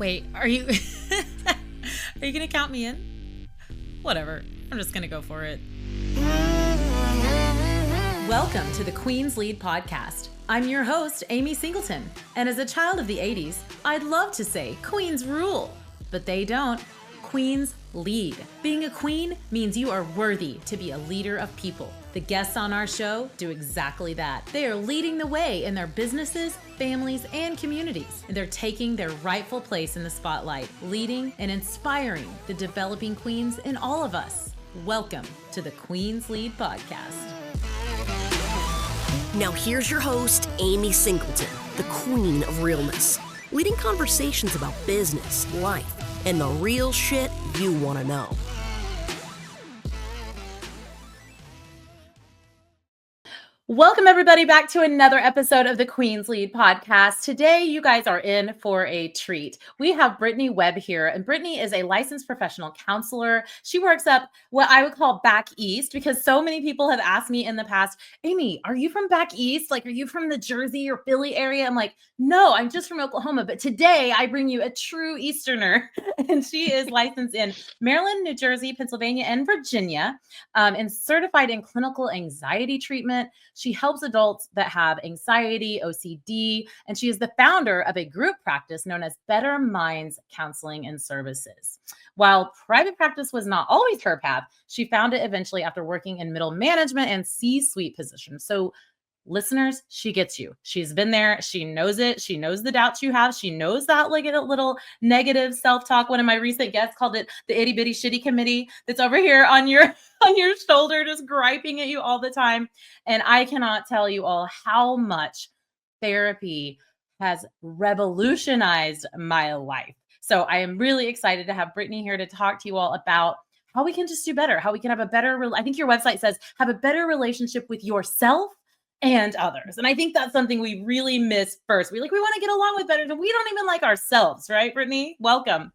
Wait, are you are you gonna count me in? Whatever. I'm just gonna go for it. Welcome to the Queen's Lead podcast. I'm your host, Amy Singleton, and as a child of the 80s, I'd love to say queens rule, but they don't. Queens lead. Being a queen means you are worthy to be a leader of people. The guests on our show do exactly that. They are leading the way in their businesses, families, and communities. And they're taking their rightful place in the spotlight, leading and inspiring the developing queens in all of us. Welcome to the Queen's Lead podcast. Now here's your host, Amy Singleton, the queen of realness, leading conversations about business, life, and the real shit you want to know. Welcome everybody back to another episode of the Queen's Lead podcast. Today, you guys are in for a treat. We have Brittany Webb here, and Brittany is a licensed professional counselor. She works up what I would call back east because so many people have asked me in the past, Amy, are you from back east? Like, are you from the Jersey or Philly area? I'm like, no, I'm just from Oklahoma. But today I bring you a true Easterner, and she is licensed in Maryland, New Jersey, Pennsylvania, and Virginia, and certified in clinical anxiety treatment. She helps adults that have anxiety, OCD, and she is the founder of a group practice known as Better Minds Counseling and Services. While private practice was not always her path, she found it eventually after working in middle management and C-suite positions. So listeners, she gets you. She's been there. She knows it. She knows the doubts you have. She knows that like a little negative self-talk. One of my recent guests called it the itty bitty shitty committee that's over here on your shoulder, just griping at you all the time. And I cannot tell you all how much therapy has revolutionized my life. So I am really excited to have Brittany here to talk to you all about how we can just do better, how we can have a better, I think your website says, have a better relationship with yourself and others. And I think that's something we really miss first. We want to get along with better, and we don't even like ourselves, right, Brittany? Welcome.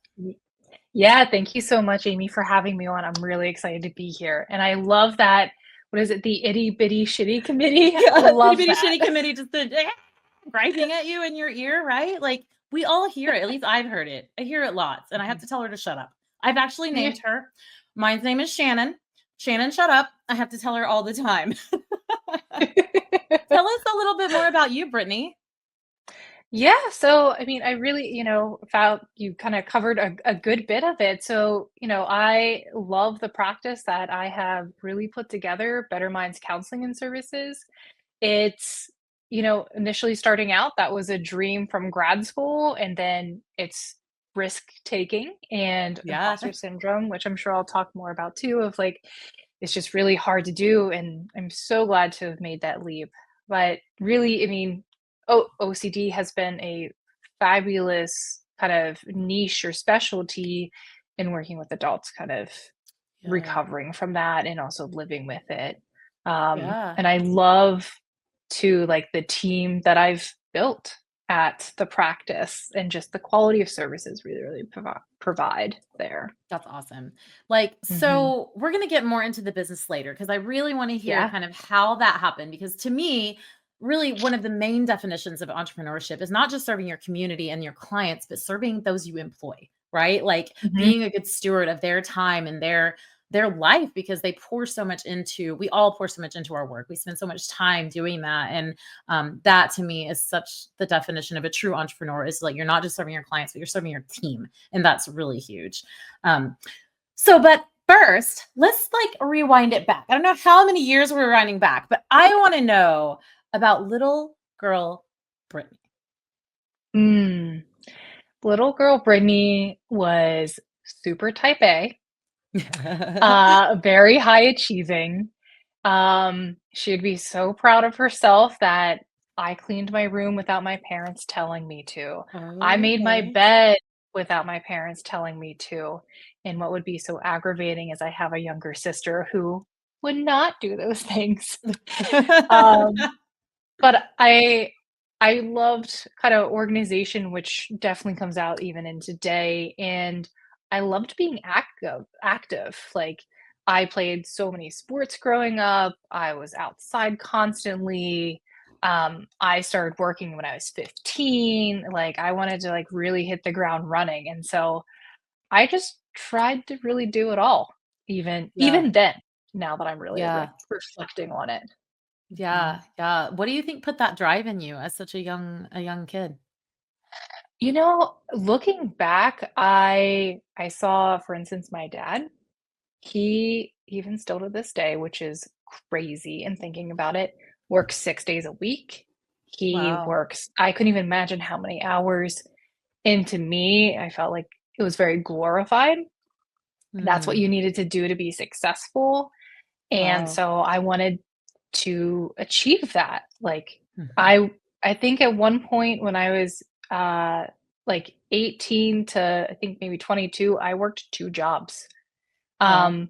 Yeah, thank you so much, Amy, for having me on. I'm really excited to be here. And I love that, what is it, the itty bitty shitty committee? I love itty bitty that. shitty committee, just griping at you in your ear, right? Like, we all hear it. At least I've heard it. I hear it lots, and I have to tell her to shut up. I've actually named her. Mine's name is Shannon. Shannon, shut up. I have to tell her all the time. Tell us a little bit more about you, Brittany. Yeah, so I mean, I really, found you kind of covered a good bit of it. So, I love the practice that I have really put together, Better Minds Counseling and Services. It's, initially starting out, that was a dream from grad school, and then it's risk taking and imposter syndrome, which I'm sure I'll talk more about too, of like, it's just really hard to do. And I'm so glad to have made that leap. But really, I mean, OCD has been a fabulous kind of niche or specialty in working with adults, kind of recovering from that and also living with it. And I love the team that I've built at the practice and just the quality of services really provide there. That's awesome. So we're going to get more into the business later because I really want to hear kind of how that happened, because to me, really one of the main definitions of entrepreneurship is not just serving your community and your clients, but serving those you employ, right? Like being a good steward of their time and their life, because we all pour so much into our work. We spend so much time doing that. And that to me is such the definition of a true entrepreneur, is like, you're not just serving your clients, but you're serving your team. And that's really huge. But first, let's rewind it back. I don't know how many years we're rewinding back, but I want to know about little girl Brittany. Little girl Brittany was super type A. Very high achieving. She'd be so proud of herself that I cleaned my room without my parents telling me to. I made my bed without my parents telling me to. And what would be so aggravating is I have a younger sister who would not do those things. But I loved kind of organization, which definitely comes out even in today. And I loved being active. Like, I played so many sports growing up. I was outside constantly. I started working when I was 15. Like, I wanted to, like, really hit the ground running, and so I just tried to really do it all, Yeah. even then, now that I'm really, like, Yeah. reflecting on it. Mhm. Yeah. Yeah. What do you think put that drive in you as such a young kid? Looking back, I saw, for instance, my dad. He even still to this day, which is crazy and thinking about it, works 6 days a week. He Wow. works I couldn't even imagine how many hours, and to me, I felt like it was very glorified. That's what Mm. you needed to do to be successful, and Wow. so I wanted to achieve that. Like, Mhm. I think at one point when I was, like, 18 to I think maybe 22, I worked 2 jobs. Wow. Um,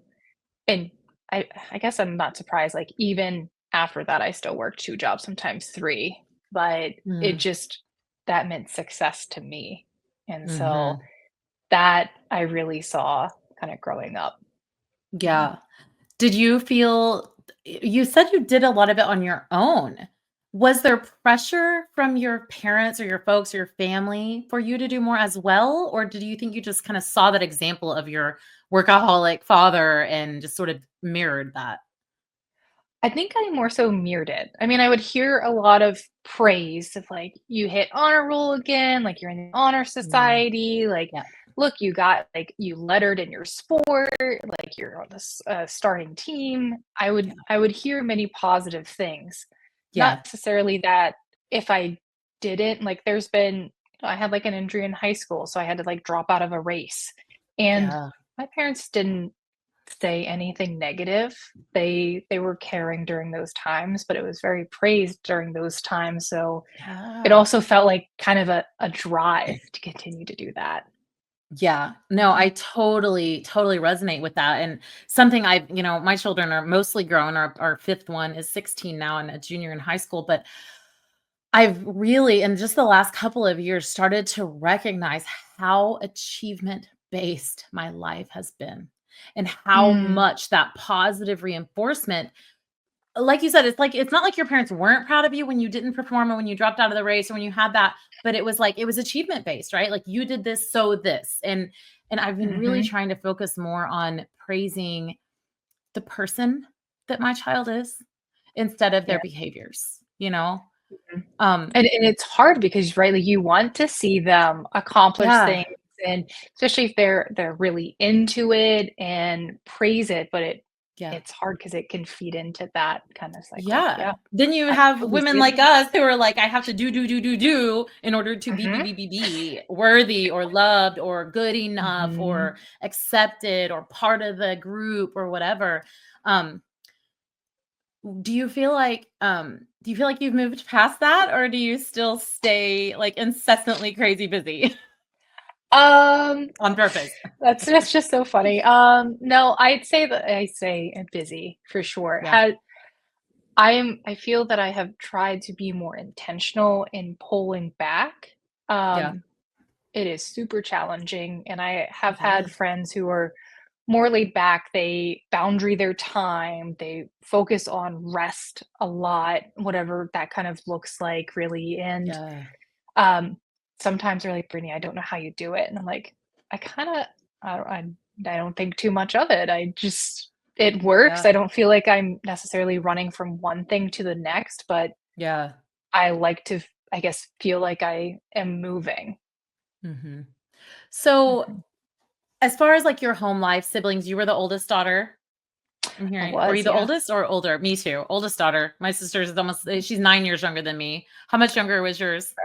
and I guess I'm not surprised, like, even after that, I still worked 2 jobs, sometimes 3, but it Mm. just that meant success to me, and so Mhm. that I really saw kinda growing up. Mhm. Yeah. Did you feel you said you did a lot of it on your own. Was there pressure from your parents or your folks or your family for you to do more as well? Or did you think you just kind of saw that example of your workaholic father and just sort of mirrored that? I think I more so mirrored it. I mean, I would hear a lot of praise of like, "You hit honor roll again, like, you're in the honor Mm, society, like, yeah, look, you lettered in your sport, like, you're on this, starting team." yeah, I would hear many positive things. Not yeah, necessarily that if I didn't like, I had, like, an injury in high school, so I had to, like, drop out of a race, and yeah, my parents didn't say anything negative. They were caring during those times, but it was very praised during those times, so it yeah. also felt like kind of a drive to continue to do that. Yeah. No, Mhm. I totally, totally resonate with that. And something my children are mostly grown. Our fifth one is 16 now and a junior in high school. But I've really, in just the last couple of years, started to recognize how achievement based my life has been and how Mm, much that positive reinforcement, like you said, it's not like your parents weren't proud of you when you didn't perform or when you dropped out of the race or when you had that, but it was like it was achievement based, right? Like you did this, so this. And I've been really mhm, trying to focus more on praising the person that my child is instead of yeah, their behaviors, you know? mhm. Um, And it's hard because, right, like, you want to see them accomplish yeah, things, and especially if they're really into it and praise it, but yeah. it's hard because it can feed into that kind of cycle. Yeah. Yeah, Then you I have totally women see like that. us who are like, I have to do in order to Mhm, be worthy or loved or good enough mhm. or accepted or part of the group or whatever. Um, do you feel like you've moved past that or do you still stay like incessantly crazy busy Um, on purpose? that's just so funny. No, I'd say that I say busy for sure. Yeah. I feel that I have tried to be more intentional in pulling back. Yeah. Um, it is super challenging, and I have It had is. friends who are more laid back. They boundary their time. They focus on rest a lot, whatever that kind of looks like, really. And Yeah. Um, sometimes they're like, "Brittany, I don't know how you do it." And I'm like, "I kinda I don't think too much of it. I just it works. Yeah. I don't feel like I'm necessarily running from one thing to the next, but Yeah. I like to, I guess, feel like I am moving." Hmm. So Mhm. as far as like your home life, siblings, you were the oldest daughter. I'm I hearing, were you was, the yeah. oldest or older? Me too. Oldest daughter. My sister is almost she's 9 years younger than me. How much younger was yours?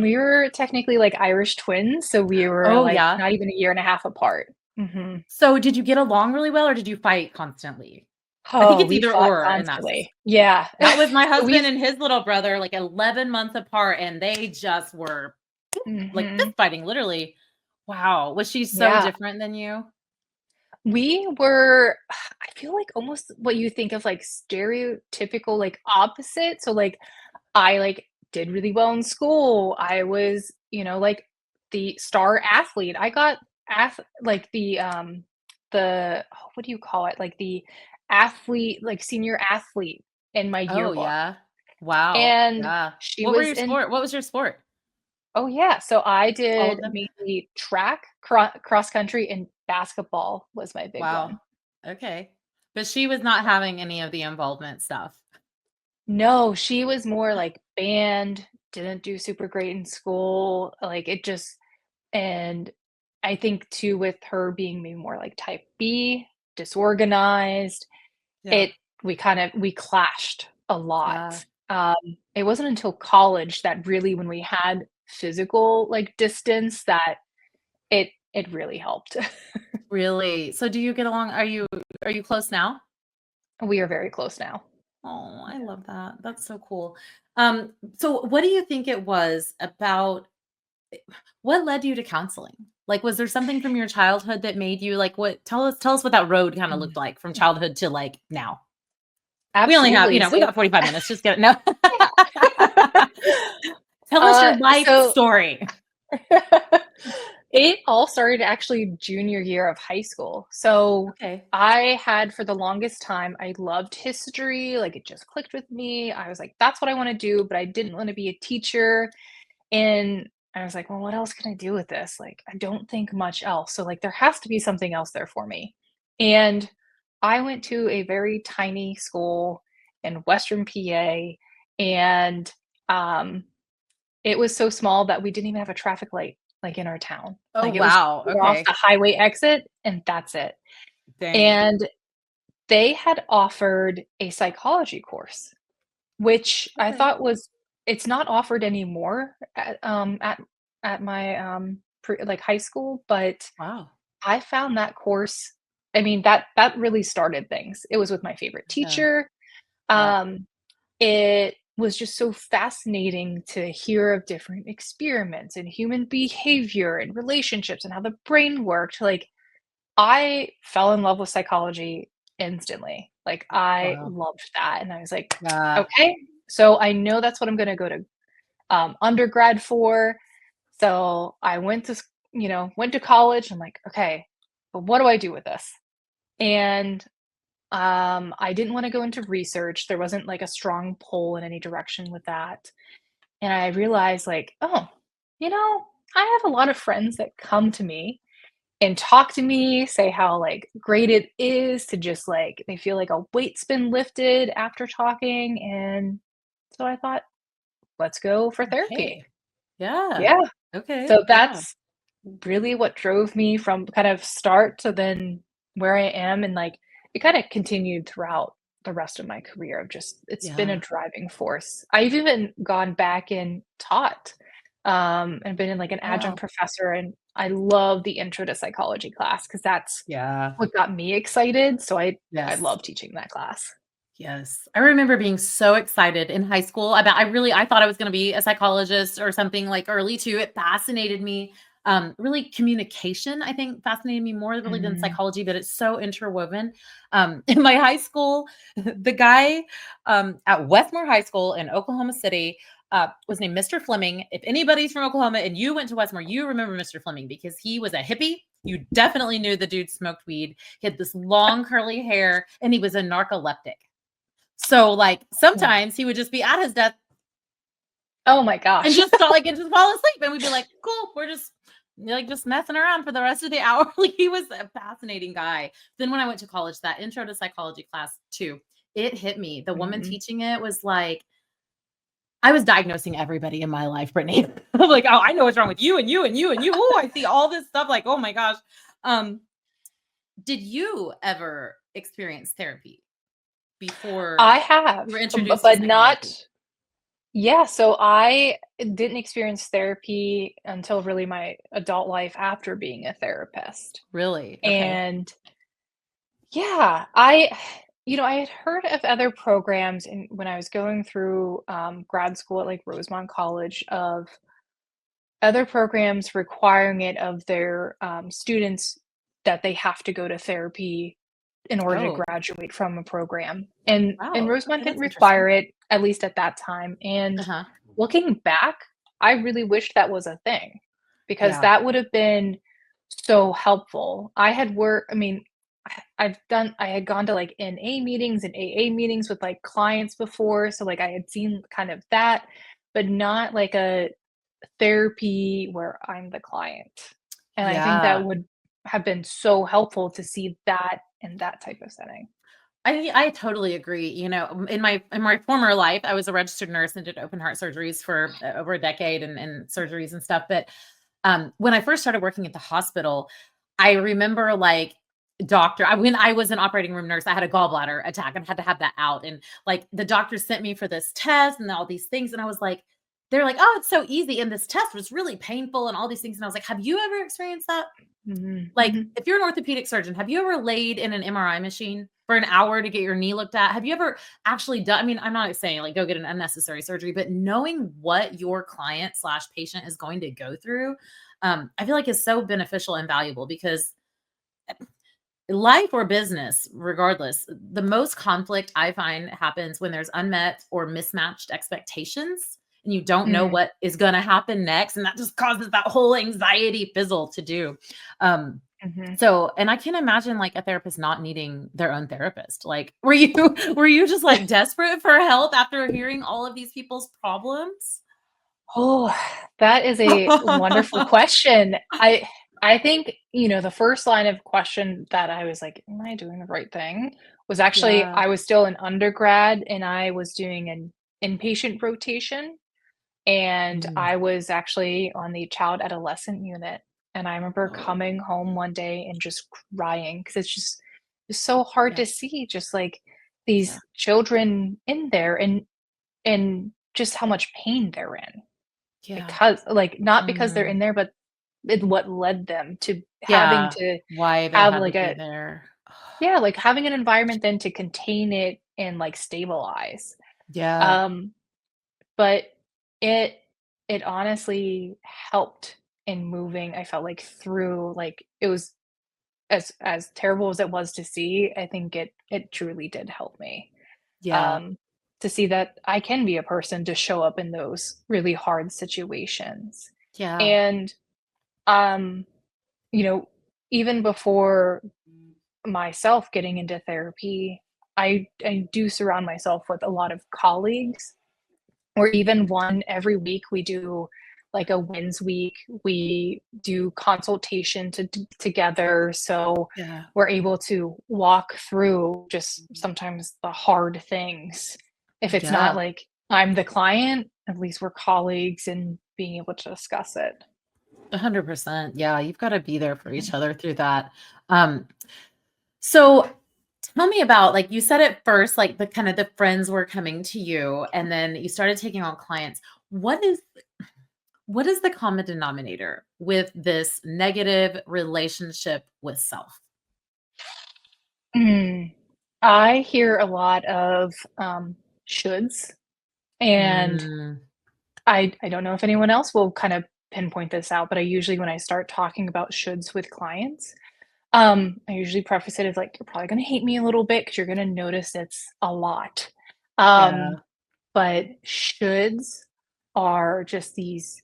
We were technically, like, Irish twins, so we were, Oh, like, yeah? not even a year and a half apart. Mhm. So, did you get along really well, or did you fight constantly? I think Oh, it's we either fought or in that sense. constantly. Yeah. That was my So husband we and his little brother, like, 11 months apart, and they just were, like, fist Mhm. fighting, literally. Wow. Was she so Yeah. different than you? We were I feel like almost what you think of, like, stereotypical, like, opposite. So, like, I, like, did really well in school. I was, like, the star athlete. I got what do you call it? Like, the athlete, like, senior athlete in my Oh, yearbook. yeah? Wow. And Yeah. she was in What was your sport? oh, yeah, so I All of did them? mainly track, cross country, and basketball was my big Wow. one. Okay. But she was not having any of the involvement stuff. No, she was more like band, didn't do super great in school, like, it just and I think too with her being maybe more like type B, disorganized, Yeah. it we clashed a lot. Yeah. Um, it wasn't until college that really when we had physical, like, distance that it really helped. Really? So do you get along? Are you close now? We are very close now. Oh, I Yeah. love that. That's so cool. So what do you think it was about what led you to counseling? Like, was there something from your childhood that made you like what tell us what that road kind of Mm. looked like from childhood to like now. We only have, Absolutely, we so got 45 minutes. Just get it. No. yeah. Tell us your life So story. it all started actually junior year of high school. So Okay. I had for the longest time, I loved history, like it just clicked with me. I was like, that's what I want to do, but I didn't want to be a teacher. And I was like, well, what else can I do with this? Like, I don't think much else. So, like, there has to be something else there for me. And I went to a very tiny school in Western PA, and um, it was so small that we didn't even have a traffic light, like, in our town. Oh, Like, it was wow. you're off Okay. the highway exit, and that's it. Dang. And they had offered a psychology course, which I Okay. thought was it's not offered anymore at my, like, high school, but Wow. I found that course I mean, that really started things. It was with my favorite Yeah. teacher. Yeah. Um, it was just so fascinating to hear of different experiments and human behavior and relationships and how the brain worked. Like, I fell in love with psychology instantly. Like, I Wow. loved that, and I was like, Yeah. "Okay, so I know that's what I'm gonna go to, undergrad for." So I went to went to college. I'm like, "Okay, but what do I do with this?" And I didn't wanna go into research. There wasn't, like, a strong pull in any direction with that. And I realized, like, "Oh, I have a lot of friends that come to me and talk to me, say how, like, great it is to just, like they feel like a weight's been lifted after talking." And so I thought, "Let's go for therapy." Okay. Yeah. Yeah. Okay. So Yeah. that's really what drove me from kind of start to then where I am, and, like, it kinda continued throughout the rest of my career of just it's been a Yeah. driving force. I've even gone back and taught, and been in, like, an adjunct Wow. professor, and I love the intro to psychology class because that's Yeah. what got me excited, so I Yes. love teaching that class. Yes. I remember being so excited in high school about I thought I was gonna be a psychologist or something like early too. It fascinated me. Really communication, I think, fascinated me more really than Mhm. psychology, but it's so interwoven. In my high school, the guy at Westmore High School in Oklahoma City was named Mr. Fleming. If anybody's from Oklahoma and you went to Westmore, you remember Mr. Fleming because he was a hippie. You definitely knew the dude smoked weed. He had this long curly hair and he was a narcoleptic. So, like, Oh. sometimes he would just be at his desk Oh my and gosh. just fall like, and just fall asleep, and we'd be like, "Cool, we're just, like, just messing around for the rest of the hour." Like, he was a fascinating guy. Then when I went to college, that intro to psychology class too, it hit me. The woman Mhm. teaching it was like I was diagnosing everybody in my life, Brittany. I'm like, "Oh, I know what's wrong with you and you and you and you. Oh, I see all this stuff." Like, oh my gosh. Um, did you ever experience therapy before I have, you were introduced to but psychology? not yeah, so I didn't experience therapy until really my adult life after being a therapist. Really? Okay. And yeah, I had heard of other programs in when I was going through grad school at like Rosemont College of other programs requiring it of their students that they have to go to therapy in order to Oh, graduate from a program. And wow. Rosemont Okay, didn't that's require interesting. it, at least at that time. And Uh-huh. looking back, I really wished that was a thing because Yeah. that would have been so helpful. I mean, I had gone to like NA meetings and AA meetings with like clients before, so like I had seen kind of that, but not like a therapy where I'm the client. And I think that Yeah. would have been so helpful to see that in that type of setting. I totally agree. In my former life, I was a registered nurse and did open heart surgeries for over a decade and surgeries and stuff. But when I first started working at the hospital, I remember like when I was an operating room nurse, I had a gallbladder attack and had to have that out. And like the doctor sent me for this test and all these things. And I was like, they're like, oh, it's so easy. And this test was really painful and all these things. And I was like, have you ever experienced that? Mhm, Like, mhm. if you're an orthopedic surgeon, have you ever laid in an MRI machine for an hour to get your knee looked at? Have you ever actually done I mean, I'm not saying, like, go get an unnecessary surgery, but knowing what your client/patient is going to go through, I feel like is so beneficial and valuable because life or business, regardless, the most conflict I find happens when there's unmet or mismatched expectations and you don't know Mm, what is gonna happen next, and that just causes that whole anxiety fizzle to do. Um, mhm. and I can imagine, like, a therapist not needing their own therapist. Like, were you were you just, like, desperate for help after hearing all of these people's problems? Oh, that is a wonderful question. I think, the first line of question that I was like, "Am I doing the right thing?" was actually Yeah. I was still an undergrad and I was doing an inpatient rotation, and Mm. I was actually on the child adolescent unit, and I remember Oh, coming home one day and just crying because it's so hard yeah, to see just, like, yeah, these children in there and just how much pain they're in. yeah. Because like, not because they're Mhm. in there, but what led them to having Yeah. to Why they have, had to like, be a there. yeah, like, having an environment then to contain it and, like, stabilize. Yeah. Um, but it it honestly helped in moving, I felt like, through, like it was as terrible as it was to see, I think it truly did help me, Yeah. um, to see that I can be a person to show up in those really hard situations. Yeah. And Um, you know, even before myself getting into therapy, I do surround myself with a lot of colleagues, or even one every week we do like a wins week. We do consultation together, so Yeah. we're able to walk through just sometimes the hard things. If it's not Yeah. like I'm the client, at least we're colleagues and being able to discuss it. 100%. Yeah, you've gotta be there for each Mhm. other through that. Um, so tell me about, like, you said at first, like, the kind of the friends were coming to you, and then you started taking on clients. What is the common denominator with this negative relationship with self? Mm. I hear a lot of, shoulds, and Mm, I don't know if anyone else will kind of pinpoint this out, but I usually when I start talking about shoulds with clients, I usually preface it as like, "You're probably gonna hate me a little bit because 'cause you're gonna notice it's a lot." Um, yeah. but shoulds are just these,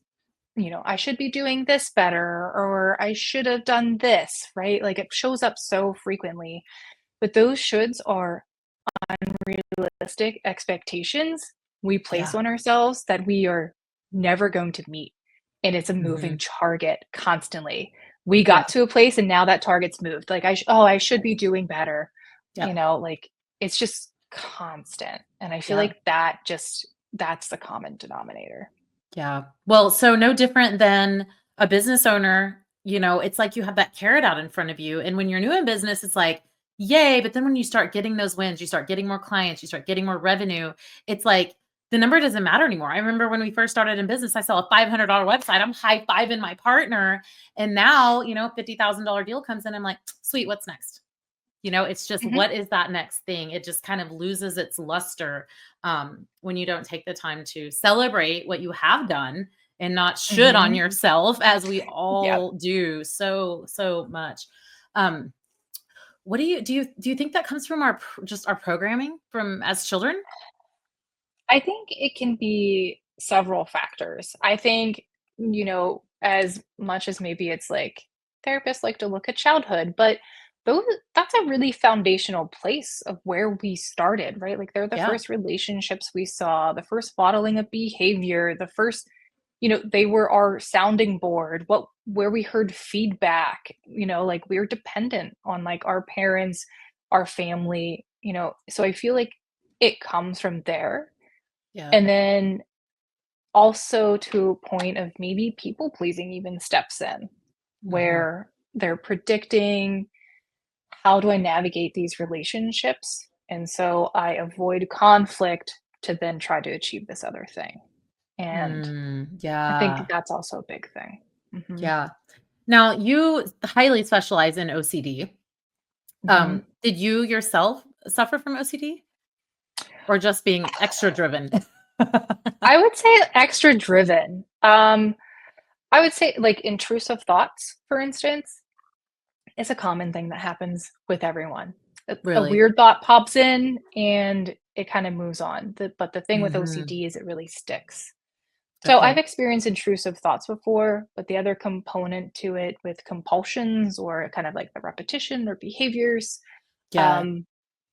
"I should be doing this better," or "I should have done this," right? Like, it shows up so frequently, but those shoulds are unrealistic expectations we place Yeah. on ourselves that we are never going to meet. And it's a moving Mhm. target constantly. We got Yeah. to a place and now that target's moved. Like, oh, I should be doing better. Yep. Like it's just constant. And I feel Yeah. like that's the common denominator. Yeah. Well, so no different than a business owner, it's like you have that carrot out in front of you. And when you're new in business, it's like, yay. But then when you start getting those wins, you start getting more clients, you start getting more revenue. It's like the number doesn't matter anymore. I remember when we first started in business, I saw a $500 website. I'm high fiving my partner. And now, $50,000 deal comes in. I'm like, sweet, what's next? It's just Hmm. what is that next thing? It just kind of loses its luster when you don't take the time to celebrate what you have done and not should on Hmm. yourself, as we Yep. all do so much. Um, what do you think that comes from just our programming from as children? I think it can be several factors. I think, as much as maybe it's like therapists like to look at childhood, but those that's a really foundational place of where we started, right? Like they're the Yeah. first relationships we saw, the first modeling of behavior, the first, they were our sounding board, where we heard feedback, like we were dependent on like our parents, our family, so I feel like it comes from there. Yeah. And then also to a point of maybe people pleasing even steps in, Mhm. where they're predicting, how do I navigate these relationships? And so I avoid conflict to then try to achieve this other thing. And I think Yeah. that's also a big thing. Mhm, Yeah. Now you highly specialize in OCD. mhm. Did you yourself suffer from OCD or just being extra driven? I would say extra driven. I would say like intrusive thoughts, for instance, is a common thing that happens with everyone. A Really? weird thought pops in and it kind of moves on. But the thing with Mhm. OCD is it really sticks. So I've Okay. experienced intrusive thoughts before, but the other component to it with compulsions or kind of like the repetition or behaviors, Yeah. um,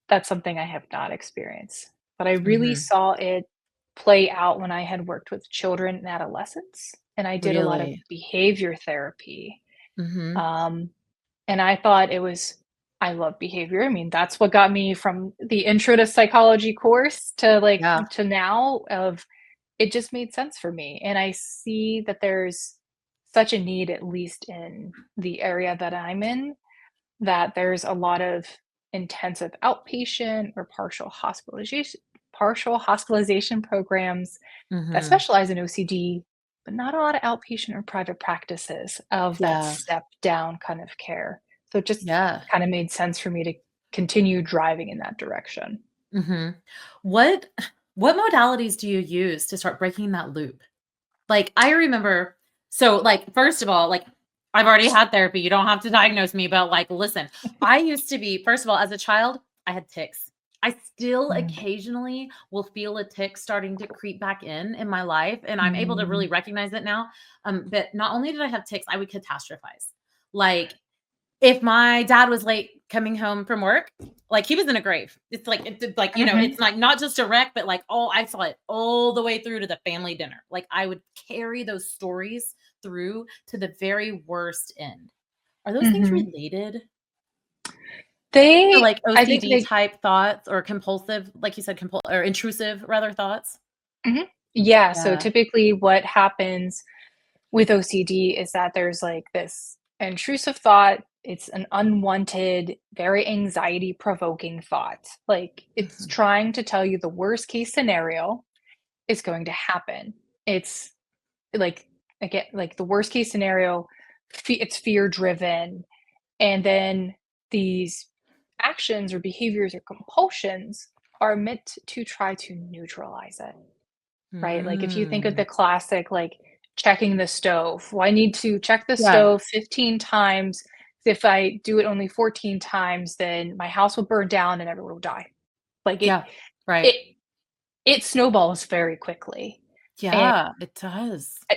that's something I have not experienced. But I really Mhm. saw it play out when I had worked with children and adolescents, and I did a lot of Really? behavior therapy. Mhm. Um, and I thought I love behavior. I mean, that's what got me from the intro to psychology course to like Yeah. to now of it just made sense for me. And I see that there's such a need, at least in the area that I'm in, that there's a lot of intensive outpatient or partial hospitalization programs that Mhm. specialize in OCD, but not a lot of outpatient or private practices of that Yeah. step down kind of care. So it just Yeah. kind of made sense for me to continue driving in that direction. Mhm. What what modalities do you use to start breaking that loop? Like, I remember like, first of all, like, I've already had therapy, you don't have to diagnose me, but, like, listen, I used to be first of all, as a child, I had tics. I still Mm. occasionally will feel a tick starting to creep back in my life, and I'm able to really Mm. recognize it now, but not only did I have tics, I would catastrophize. Like, if my dad was late coming home from work, like, he was in a grave. It's like Mhm. it's like not just a wreck, but like, oh, I saw it all the way through to the family dinner. Like, I would carry those stories through to the very worst end. Are those things Mhm. related to, They like, I think OCD they type thoughts or compulsive, like you said, or intrusive rather thoughts? Mhm. Yeah, so Yeah. typically what happens with OCD is that there's like this intrusive thought. It's an unwanted, very anxiety provoking thought. Like it's Mhm. trying to tell you the worst case scenario is going to happen. It's like, again, like the worst case scenario, it's fear driven. And then these actions or behaviors or compulsions are meant to try to neutralize it. Right? Like, if you think of Mm. the classic, like, checking the stove. Well, I need to check the Yeah. stove 15 times. If I do it only 14 times, then my house will burn down and everyone will die. Like, Yeah. Right. it it snowballs very quickly. And, Yeah, it does. eh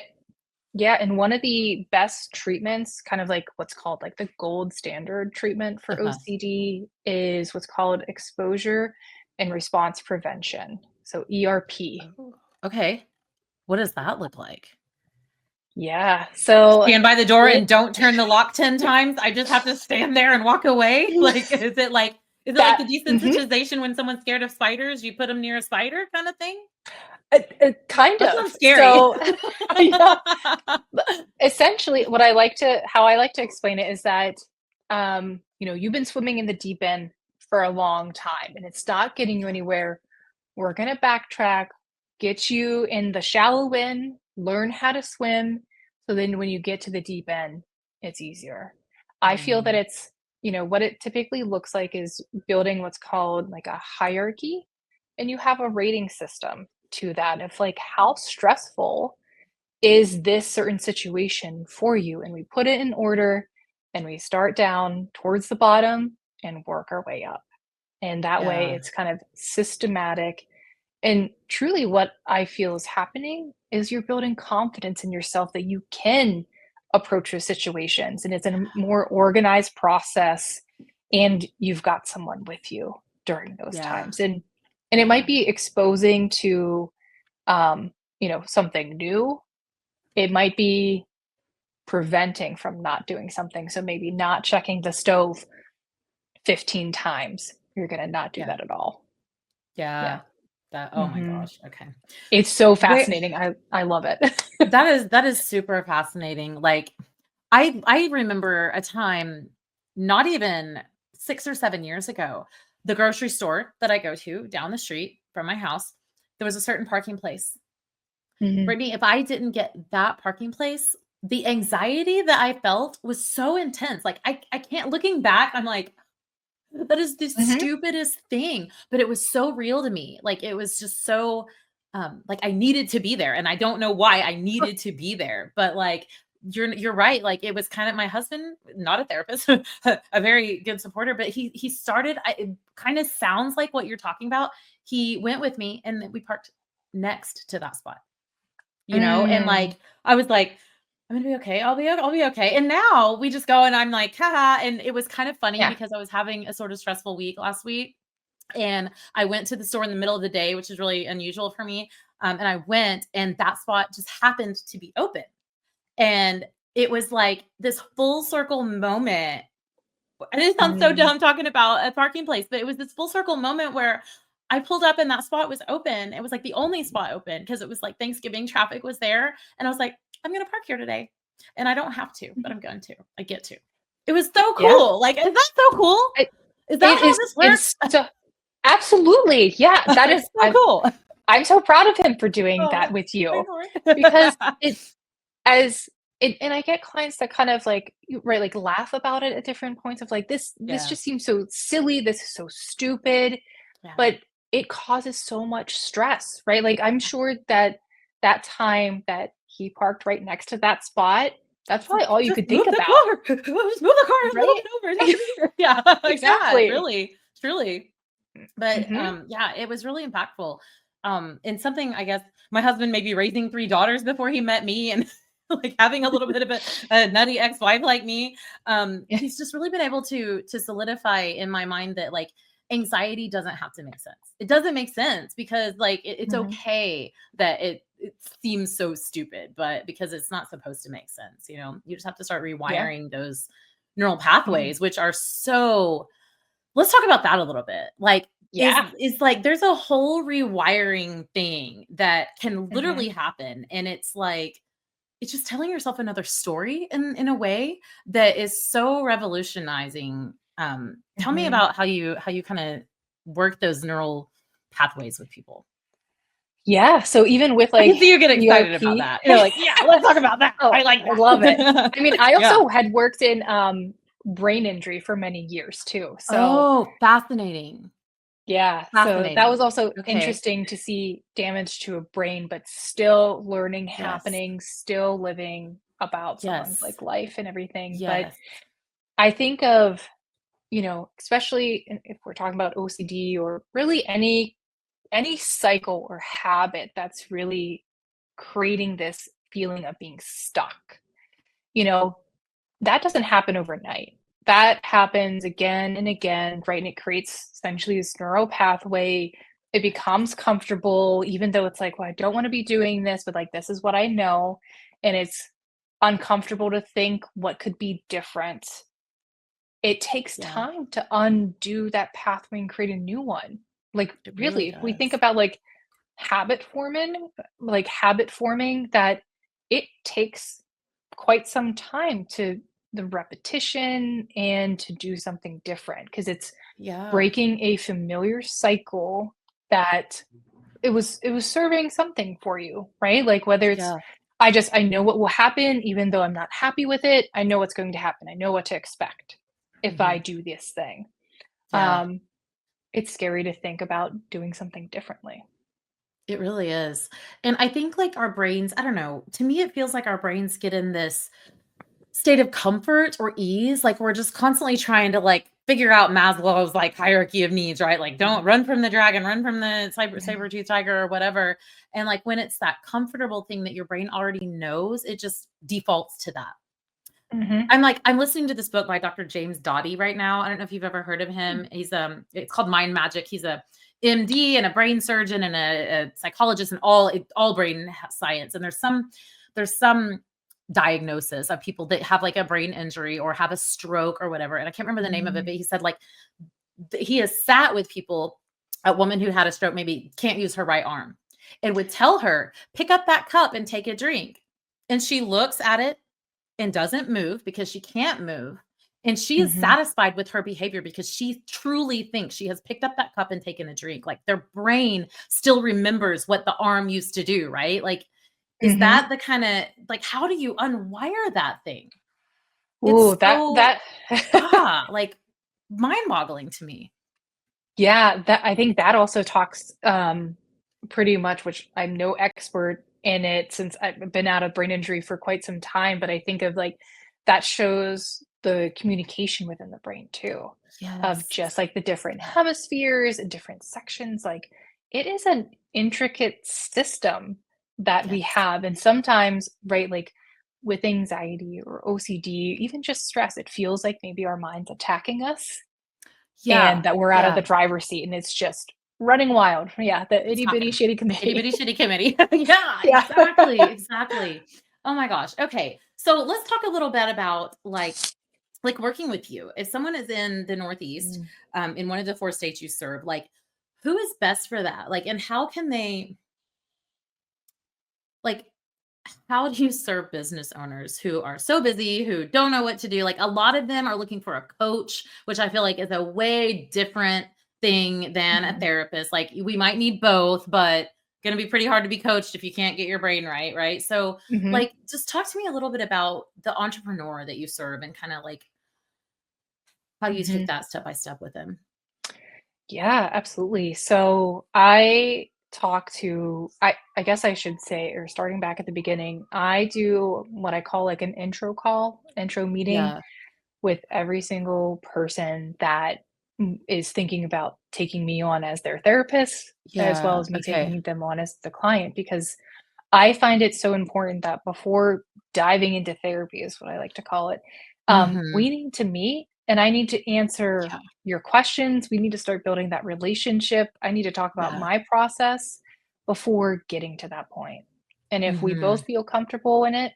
yeah, and one of the best treatments, kind of like what's called, like, the gold standard treatment for Uh-huh. OCD is what's called exposure and response prevention, so ERP. Oh, okay. What does that look like? Yeah, so Stand by the door it and don't turn the lock 10 times? I just have to stand there and walk away? Like, is it like the Mhm. desensitization when someone's scared of spiders, you put them near a spider kinda thing? Kind That of. sounds scary. So, yeah, but essentially, how I like to explain it is that, you've been swimming in the deep end for a long time, and it's not getting you anywhere. We're gonna backtrack, get you in the shallow end, learn how to swim, so then when you get to the deep end, it's easier. I feel that Mm, what it typically looks like is building what's called like a hierarchy, and you have a rating system to that of like how stressful is this certain situation for you, and we put it in order and we start down towards the bottom and work our way up. And that way yeah. it's kind of systematic, and truly what I feel is happening is you're building confidence in yourself that you can approach those situations, and it's in a more organized process, and you've got someone with you during those Yeah. times. And it might be exposing to, something new. It might be preventing from not doing something. So maybe not checking the stove 15 times. You're going to not do Yeah. that at all. Yeah. Yeah. Oh my hmm gosh. Okay. It's so Where fascinating. I love it. that is super fascinating. Like I remember a time not even 6 or 7 years ago, the grocery store that I go to down the street from my house, there was a certain parking place. Mhm. Brittany, if I didn't get that parking place, the anxiety that I felt was so intense. Like I can't looking back, I'm like, that is the Mhm. stupidest thing, but it was so real to me. Like it was just so like I needed to be there and I don't know why I needed to be there, but like you're right. Like it was kind of my husband, not a therapist, a very good supporter, but he started it kind of sounds like what you're talking about. He went with me and then we parked next to that spot, and Mm. like I was like, I'm gonna be okay. I'll be okay. And now we just go and I'm like, haha. And it was kind of funny Yeah. because I was having a sort of stressful week last week. And I went to the store in the middle of the day, which is really unusual for me. And I went and that spot just happened to be open. And it was like this full circle moment. And it sounds so Mm. dumb talking about a parking place, but it was this full circle moment where I pulled up and that spot was open. It was like the only spot open because it was like Thanksgiving traffic was there. And I was like, I'm going to park here today. And I don't have to, but Mhm. I'm going to. I get to. It was so Yeah. cool. Like, is that so cool? It Is that it how is this it's works? so absolutely. Yeah, that is It's so cool. I'm so proud of him for doing Oh, that with I you know, because right? as and I get clients that kind of like right, like laugh about it at different points of like this Yeah. just seems so silly, this is so stupid, Yeah. but it causes so much stress, right? Like I'm sure that that time that he parked right next to that spot, that's It's like, probably all you just could think move the about, car. Just move the car and move right? it over. It's not gonna be here. Yeah. Yeah. Exactly. Really. Truly. But, Mhm. yeah, it was really impactful. And something I guess my husband may be raising 3 daughters before he met me and, like, having a little bit of a nutty ex-wife like me. He's just really been able to solidify in my mind that, like, anxiety doesn't have to make sense. It doesn't make sense because, like, it's Mhm. okay that it seems so stupid, but because it's not supposed to make sense, you know? You just have to start Yeah. rewiring those neural Mhm. pathways, which are so let's talk about that a little bit. Like, Yeah. is like there's a whole rewiring thing that can Mhm. literally happen, and it's like it's just telling yourself another story in a way that is so revolutionizing. Tell me Mhm. about how you kind of work those neural pathways with people. Yeah, so even with, I like, can see you get excited about ERP that. You're like, yeah, let's talk about that. oh, I like I love it. that. I mean, I Yeah. also had worked in, brain injury for many years too, so Oh, fascinating. yeah, so that was Fascinating. also Okay. interesting to see damage to a brain, but still learning Yes. happening, still living about someone's, Yes. like, life and everything, but Yes. I think of, especially if we're talking about OCD or really any cycle or habit that's really creating this feeling of being stuck. You know, that doesn't happen overnight. That happens again and again, right? And it creates essentially this neural pathway. It becomes comfortable, even though it's like, well, I don't want to be doing this, but like, this is what I know. And it's uncomfortable to think what could be different. It takes Yeah. time to undo that pathway and create a new one. Like, It really really, if we think does. about habit forming that it takes quite some time to the repetition and to do something different because it's Yeah. breaking a familiar cycle that it was serving something for you, right? Like whether it's Yeah. I know what will happen even though I'm not happy with it. I know what's going to happen. I know what to expect if I Mhm. do this thing. Yeah. Um it's scary to think about doing something differently. It really is. And I think, like, our brains I don't know, to me, it feels like our brains get in this state of comfort or ease, like, we're just constantly trying to, like, figure out Maslow's, like, hierarchy of needs, right? Like, don't Mhm. run from the dragon, run from the Mhm. saber-tooth tiger or whatever, and, like, when it's that comfortable thing that your brain already knows, it just defaults to that. Mhm. I'm listening to this book by Dr. James Doughty right now. I don't know if you've ever heard of Mm. him. It's called Mind Magic. He's a MD and a brain surgeon and a psychologist and all brain science. And there's some diagnosis of people that have like a brain injury or have a stroke or whatever. And I can't remember the name of it, Mm. but he said like he has sat with people, a woman who had a stroke, maybe can't use her right arm, and would tell her, pick up that cup and take a drink. And she looks at it and doesn't move because she can't move. And she is Mhm. satisfied with her behavior because she truly thinks she has picked up that cup and taken a drink. Like their brain still remembers what the arm used to do, right? Like, is Mhm. that the kind of like, how do you unwire that thing? Ooh, It's that so, that like mind boggling to me. Yeah, that I think that also talks, pretty much, which I'm no expert in it since I've been out of brain injury for quite some time, but I think of, like, that shows the communication within the brain too, of Yes. just, like, the different hemispheres and different sections, like, it is an intricate system that we Yes. have, and sometimes, right, like, with anxiety or OCD, even just stress, it feels like maybe our mind's attacking us and Yeah. that we're out of Yeah. the driver's seat and it's just running wild. Yeah, the It's itty bitty talking. shitty Itty committee. bitty shitty committee. Yeah, Yeah. exactly. Exactly. Oh my gosh. Okay. So let's talk a little bit about like working with you. If someone is in the Northeast, Mm. in one of the 4 states you serve, like who is best for that? Like, and how can they like how do you serve business owners who are so busy, who don't know what to do? Like a lot of them are looking for a coach, which I feel like is a way different thing than a Mhm. therapist. Like we might need both, but going to be pretty hard to be coached if you can't get your brain right, right? So, Mhm. like just talk to me a little bit about the entrepreneur that you serve and kind of like how you take Mhm. that step by step with them. Yeah, absolutely. So I talk to I guess I should say, or starting back at the beginning, I do what I call like an intro call, intro meeting Yeah. with every single person that is thinking about taking me on as their therapist, as well Yeah. as me Okay. taking them on as the client, because I find it so important that before diving into therapy, is what I like to call it, Mhm. we need to meet and I need to answer Yeah. your questions. We need to start building that relationship. I need to talk about Yeah. my process before getting to that point. And if we Mhm. both feel comfortable in it,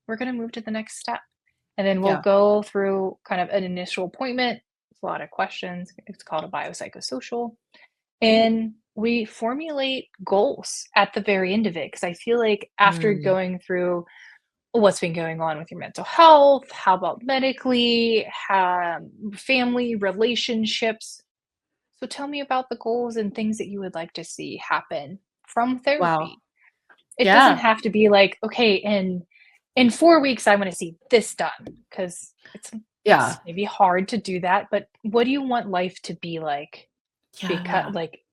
we're going to move to the next step. And then we'll Yeah. go through kind of an initial appointment. It's a lot of questions. It's called a biopsychosocial. And we formulate goals at the very end of it, because I feel like after Mm. going through what's been going on with your mental health, how about medically, family, relationships. So tell me about the goals and things that you would like to see happen from Wow. therapy. It doesn't Yeah. have to be like, okay, in 4 weeks I want to see this done, because it's Yeah. maybe hard to do that, but what do you want life to be like, because Yeah. like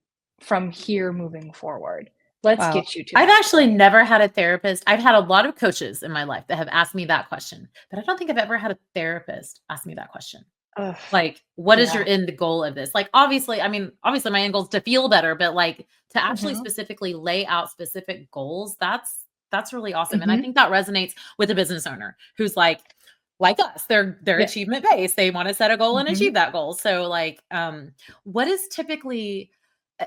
from here moving forward? Let's Wow. get you to I've that actually point. never had a therapist. I've had a lot of coaches in my life that have asked me that question, but I don't think I've ever had a therapist ask me that question. Ugh, Like, what is your yeah. end goal of this? Like, obviously, I mean, obviously my end goal is to feel better, but like to actually Mhm, specifically lay out specific goals, that's really awesome. And I mhm. think that resonates with a business owner who's like us, they're Yeah, achievement based. They want to set a goal and mhm. achieve that goal. So like what is typically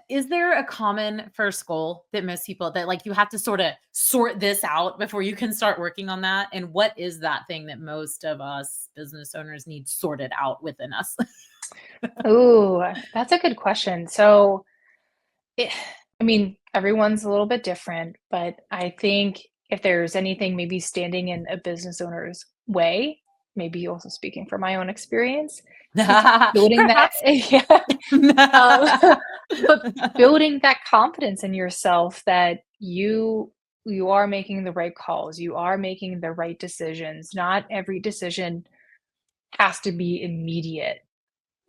is there a common first goal that most people that like you have to sort of sort this out before you can start working on that? And what is that thing that most of us business owners need sorted out within us? Ooh, that's a good question. So, it I mean, everyone's a little bit different, but I think if there's anything maybe standing in a business owner's way, maybe also speaking from my own experience, it's building that Perhaps. yeah, um, but building that confidence in yourself that you are making the right calls, you are making the right decisions. Not every decision has to be immediate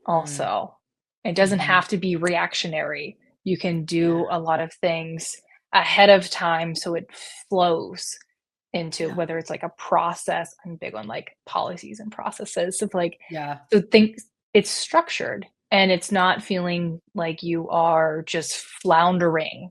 Mm, also. It doesn't mhm. have to be reactionary. You can Yeah, do a lot of things ahead of time so it flows into, yeah, whether it's like a process. I'm big on like policies and processes of like, yeah, so think it's structured and it's not feeling like you are just floundering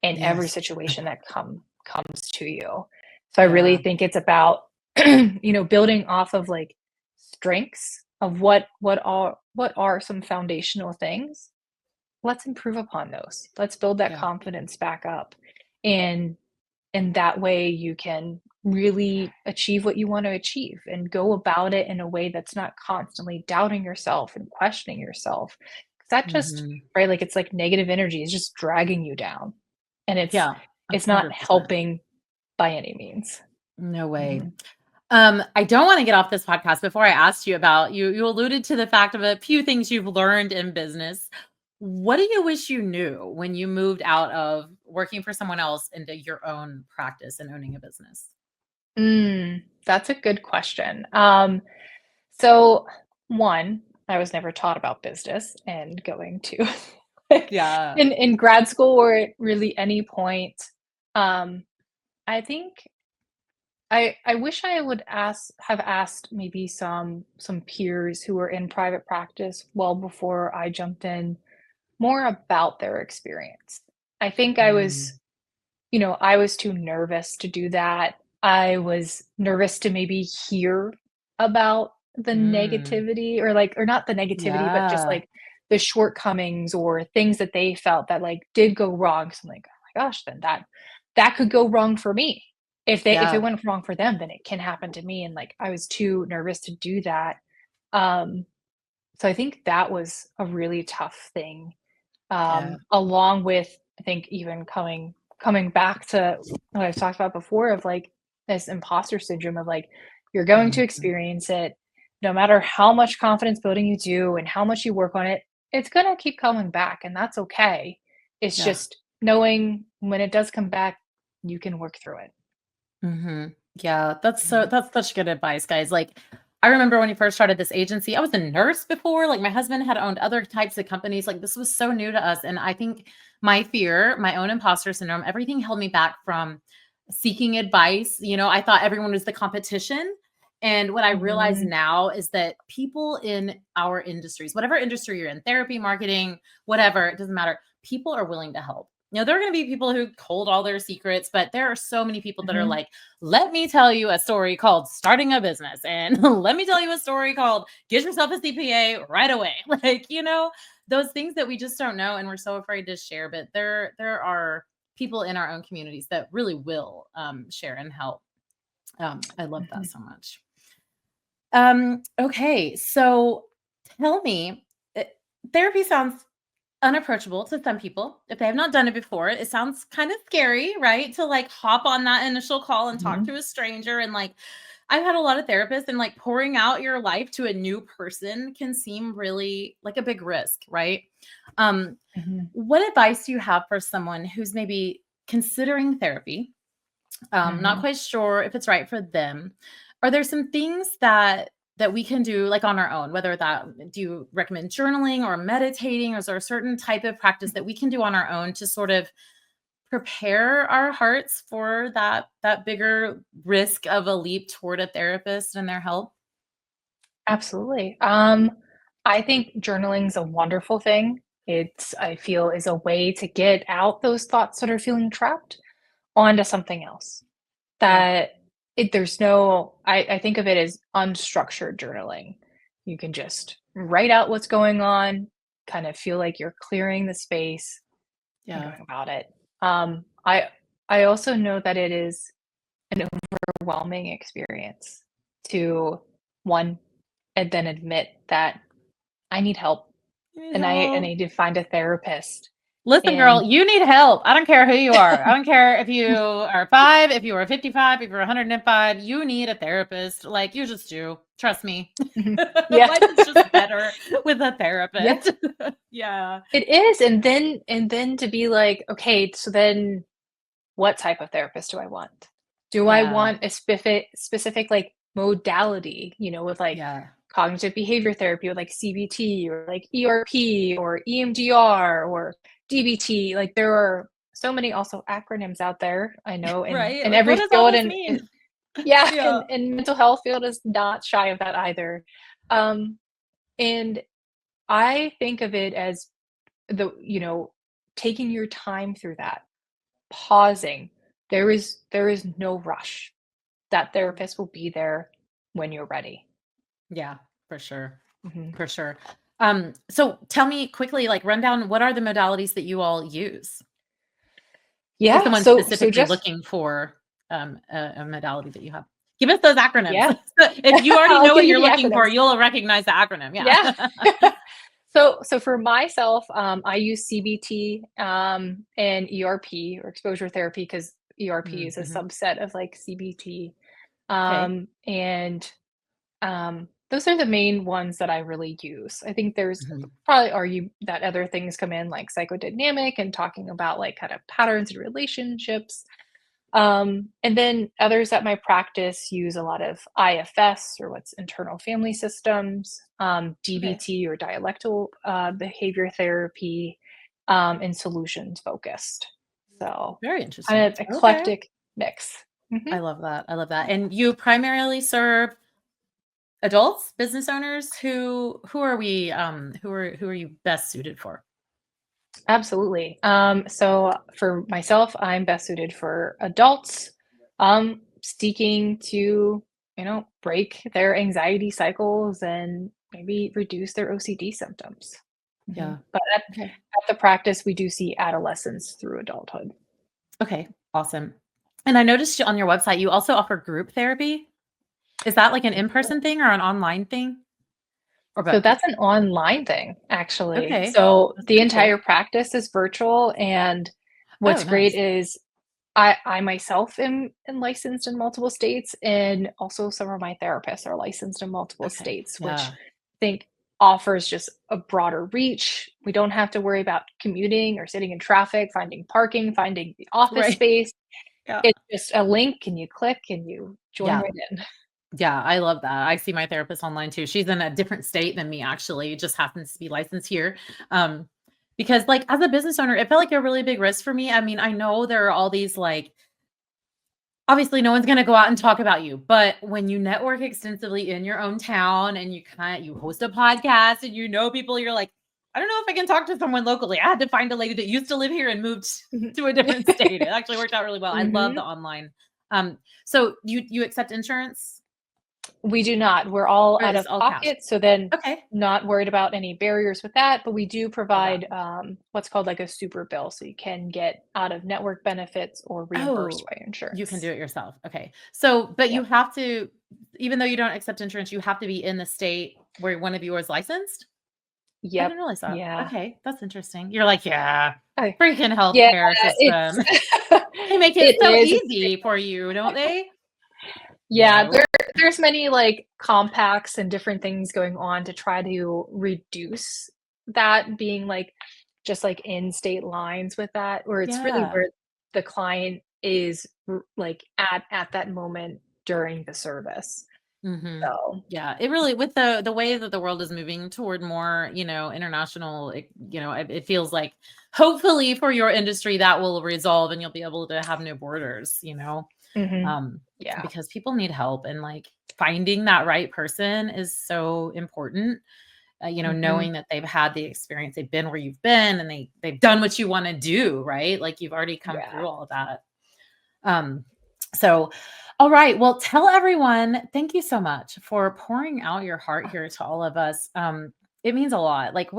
in every yes. situation that comes to you. So I really Yeah, think it's about building off of like strengths of what are some foundational things. Let's improve upon those. Let's build that Yeah. confidence back up. And that way you can really achieve what you want to achieve and go about it in a way that's not constantly doubting yourself and questioning yourself. 'Cause that just Mhm. right, like it's like negative energy is just dragging you down. And Yeah, it's not 100%. helping by any means. No way. Mhm. I don't wanna get off this podcast before I asked you about you alluded to the fact of a few things you've learned in business. What do you wish you knew when you moved out of working for someone else into your own practice and owning a business? That's a good question. So one, I was never taught about business and going to like Yeah. in grad school or at really any point. Um, I think I wish I would have asked maybe some peers who were in private practice well before I jumped in more about their experience. I think Mm. I was too nervous to do that. I was nervous to maybe hear about the Mm. negativity or not the negativity, but just Yeah. like the shortcomings or things that they felt that like did go wrong. So I'm like, oh my gosh, then that could go wrong for me. If it Yeah. went wrong for them, then it can happen to me. And like I was too nervous to do that. Um, so I think that was a really tough thing, Yeah. along with I think even coming back to what I've talked about before of like this imposter syndrome of like you're going to Mhm. experience it no matter how much confidence building you do and how much you work on it, it's going to keep coming back and that's okay. It's Yeah. just knowing when it does come back, you can work through it. Mhm. Yeah, Mhm. that's such good advice, guys. Like, I remember when you first started this agency, I was a nurse before, like, my husband had owned other types of companies, like, this was so new to us, and I think my fear, my own imposter syndrome, everything held me back from seeking advice. I thought everyone was the competition, and what I realize Mhm. now is that people in our industries, whatever industry you're in, therapy, marketing, whatever, it doesn't matter, people are willing to help. There are gonna be people who hold all their secrets, but there are so many people that are Mhm. like, let me tell you a story called starting a business, and let me tell you a story called get yourself a CPA right away. Like, those things that we just don't know and we're so afraid to share. But there are people in our own communities that really will share and help. I love that Mhm. so much. Okay, so tell me, uh, therapy sounds unapproachable to some people. If they have not done it before, it sounds kind of scary, right? To like hop on that initial call and talk Mhm. to a stranger. And like, I've had a lot of therapists, and like pouring out your life to a new person can seem really like a big risk, right? Um, Mhm. what advice do you have for someone who's maybe considering therapy, not Mhm. quite sure if it's right for them? Are there some things that we can do like on our own? Whether that do you recommend journaling or meditating, or is there a certain type of practice that we can do on our own to sort of prepare our hearts for that bigger risk of a leap toward a therapist and their help? Absolutely. I think journaling's a wonderful thing. I feel, is a way to get out those thoughts that are feeling trapped onto something else. Yeah. That there's no, I think of it as unstructured journaling. You can just write out what's going on, kind of feel like you're clearing the space and Yeah. going about it. I also know that it is an overwhelming experience to one and then admit that I need help You need and I help. need to find a therapist. Listen, girl, And you need help. I don't care who you are. I don't care if you are 5, if you are 55, if you're 105, you need a therapist. Like, you just do. Trust me. Mhm. Yeah. Life is just better with a Yeah, therapist. Yeah. it is, and then to be like, "Okay, so then what type of therapist do I want? Do I Yeah. want a specific, like, modality, with, like, Yeah. cognitive behavior therapy with, like, CBT or, like, ERP or EMDR or DBT?" Like, there are so many also acronyms out there, I know, in Right? in Like, what every does all field, this and mean? yeah, Yeah. and mental health field is not shy of that either. Um, and I think of it as taking your time through that, pausing. There is no rush. that therapist will be there when you're ready. Yeah, for sure. Mhm. For sure. So tell me quickly, like run down what are the modalities that you all use? If Yeah, someone's so specifically just looking for a modality that you have. Give us those acronyms. yeah. If you already I'll know give what you you're the looking for, acronyms. you'll recognize the acronym. Yeah. Yeah. So for myself, I use CBT, and ERP or exposure therapy because ERP is a Mm-hmm. subset of like CBT. Okay. And those are the main ones that I really use. I think there's Hmm. probably argue that other things come in like psychodynamic and talking about like kind of patterns and relationships. And then others at my practice use a lot of IFS or what's internal family systems, Okay. DBT or dialectal behavior therapy, and solutions focused. So Very kind interesting. of Okay. eclectic mix. Mhm. I love that. I love that. And you primarily serve adults, business owners. Who are we? Who are you best suited for? Absolutely. So for myself, I'm best suited for adults seeking to, break their anxiety cycles and maybe reduce their OCD symptoms. Yeah. But Okay. at the practice, we do see adolescents through adulthood. Okay. Awesome. And I noticed on your website you also offer group therapy. Is that like an in-person thing or an online thing? Or So both? that's an online thing, actually. Okay. So That's the pretty cool. entire practice is virtual, and Oh, what's great nice. is I myself am licensed in multiple states, and also some of my therapists are licensed in multiple Okay. states, which Yeah. I think offers just a broader reach. We don't have to worry about commuting or sitting in traffic, finding parking, finding the office Right. space. Yeah. It's just a link, and you click, and you join Yeah. right in. Yeah, I love that. I see my therapist online too. She's in a different state than me actually, just happens to be licensed here. Um, because like as a business owner, it felt like a really big risk for me. I mean, I know there are all these like obviously no one's gonna go out and talk about you, but when you network extensively in your own town and you host a podcast and you know people, you're like, I don't know if I can talk to someone locally. I had to find a lady that used to live here and moved Mhm. to a different state. It actually worked out really well. I love the Mhm. online. So you accept insurance? We do not. We're all Or out is of all cash? pocket, so then Okay. not worried about any barriers with that, but we do Love that. provide, what's called like a super bill, so you can get out of network benefits or reimbursed Oh, by you can do insurance. it yourself. Okay. So, but you Yep. have to, even though you don't accept insurance, you have to be in the state where one of you is licensed? I Yep. didn't realize that. Yeah. Okay. That's interesting. You're like, yeah, I freaking Yeah, healthcare it's system. They make it it so is. easy for you, don't they? Yeah, No. there's many, like, compacts and different things going on to try to reduce that being, like, just, like, in state lines with that, where it's really Yeah. where the client is like, at that moment during the service. Mhm. So Yeah, it really with the way that the world is moving toward more, international, it feels like hopefully for your industry that will resolve and you'll be able to have no borders, mhm. um, Yeah. because people need help and like finding that right person is so important. Mhm. Knowing that they've had the experience, they've been where you've been and they've done what you want to do, right? Like you've already come Yeah. through all of that. Um, so, all right. Well, tell everyone, thank you so much for pouring out your heart here to all of us. It means a lot. Like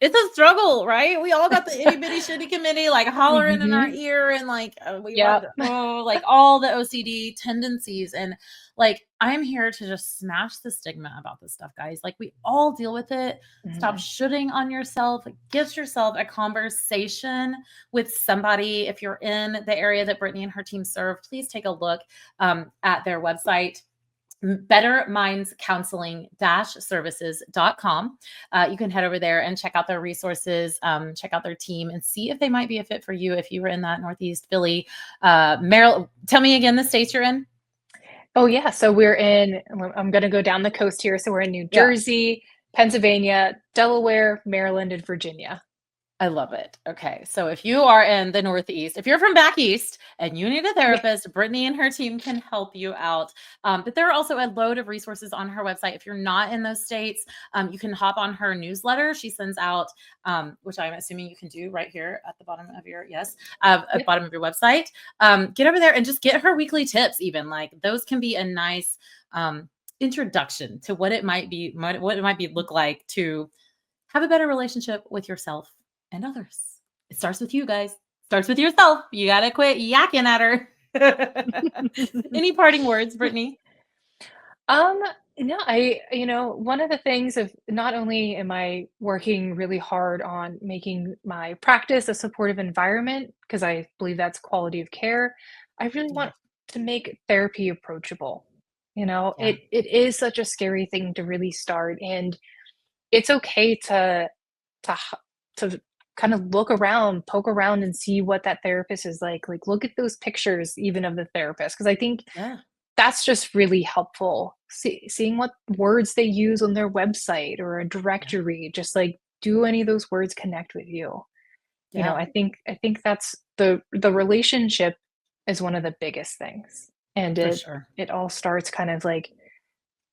it's a struggle, right? We all got the itty bitty shitty committee, like hollering in our Mhm. ear and like, we want Yep. to, like all the OCD tendencies. And like, I'm here to just smash the stigma about this stuff, guys. Like we all deal with it. Stop Mhm. shooting on yourself. Get yourself a conversation with somebody. If you're in the area that Brittany and her team serve, please take a look at their website, bettermindscounseling-services.com. You can head over there and check out their resources, check out their team, and see if they might be a fit for you if you were in that Northeast Philly, Maryland. Tell me again the states you're in. Oh, yeah, so I'm gonna go down the coast here, so we're in New Yeah. Jersey, Pennsylvania, Delaware, Maryland, and Virginia. I love it. Okay. So if you are in the Northeast, if you're from back East and you need a therapist, Brittany and her team can help you out. But there are also a load of resources on her website. If you're not in those states, you can hop on her newsletter. She sends out, which I'm assuming you can do right here at the bottom of your, at the bottom of your website. Get over there and just get her weekly tips even. Like those can be a nice introduction to what it might be, look like to have a better relationship with yourself and others. It starts with you guys. Starts with yourself. You got to quit yakking at her. Any parting words, Brittany? No, one of the things of not only am I working really hard on making my practice a supportive environment, because I believe that's quality of care, I really want to make therapy approachable. Yeah. It is such a scary thing to really start, and it's okay to kind of look around, poke around and see what that therapist is like. Like look at those pictures even of the therapist, because I think Yeah. that's just really helpful. Seeing what words they use on their website or a directory, just like do any of those words connect with you? Yeah. I think that's the relationship is one of the biggest things. And For it sure. it all starts kind of like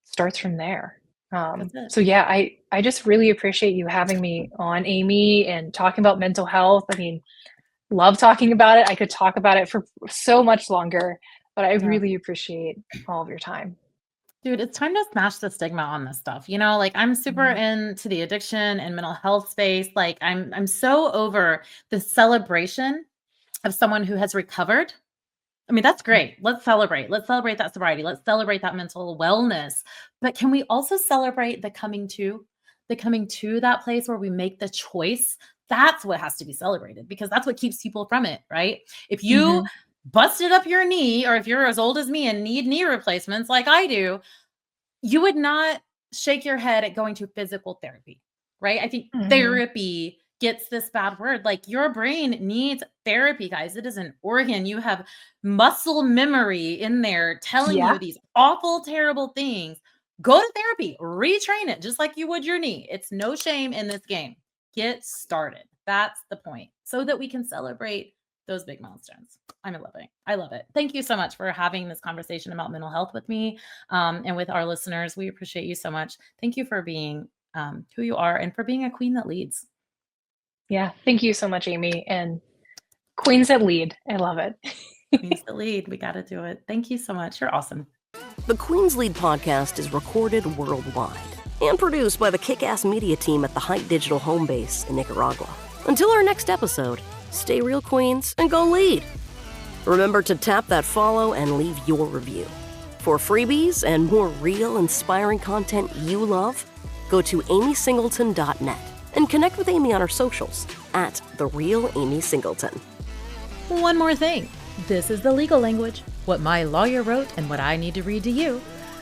starts from there. That's it. So yeah, I just really appreciate you having me on, Amy, and talking about mental health. I mean, love talking about it. I could talk about it for so much longer, but I Yeah. really appreciate all of your time. Dude, it's time to smash the stigma on this stuff. Like I'm super Mhm. into the addiction and mental health space. Like I'm so over the celebration of someone who has recovered. I mean, that's great. Let's celebrate. Let's celebrate that sobriety. Let's celebrate that mental wellness. But can we also celebrate the coming to that place where we make the choice? That's what has to be celebrated because that's what keeps people from it, right? If you Mhm. busted up your knee, or if you're as old as me and need knee replacements like I do, you would not shake your head at going to physical therapy, right? I think Mhm. therapy gets this bad word. Like your brain needs therapy, guys. It is an organ. You have muscle memory in there telling Yeah. you these awful, terrible things. Go to therapy, retrain it just like you would your knee. It's no shame in this game. Get started. That's the point so that we can celebrate those big milestones. I'm loving it. I love it. Thank you so much for having this conversation about mental health with me and with our listeners. We appreciate you so much. Thank you for being who you are and for being a queen that leads. Yeah. Thank you so much, Amy. And queens that lead. I love it. Queens that lead. We got to do it. Thank you so much. You're awesome. The Queen's Lead podcast is recorded worldwide and produced by the kick-ass media team at the Height Digital home base in Nicaragua. Until our next episode, stay real, queens, and go lead. Remember to tap that follow and leave your review. For freebies and more real, inspiring content you love, go to amysingleton.net and connect with Amy on her socials at @TheRealAmySingleton. One more thing. This is the legal language, what my lawyer wrote and what I need to read to you.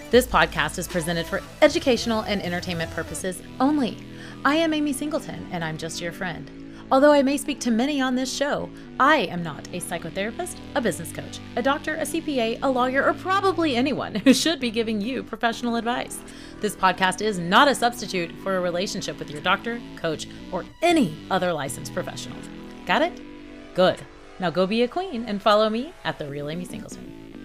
This podcast is presented for educational and entertainment purposes only. I am Amy Singleton, and I'm just your friend. Although I may speak to many on this show, I am not a psychotherapist, a business coach, a doctor, a CPA, a lawyer, or probably anyone who should be giving you professional advice. This podcast is not a substitute for a relationship with your doctor, coach, or any other licensed professional. Got it? Good. Now go be a queen and follow me at The Real Amy Singleton.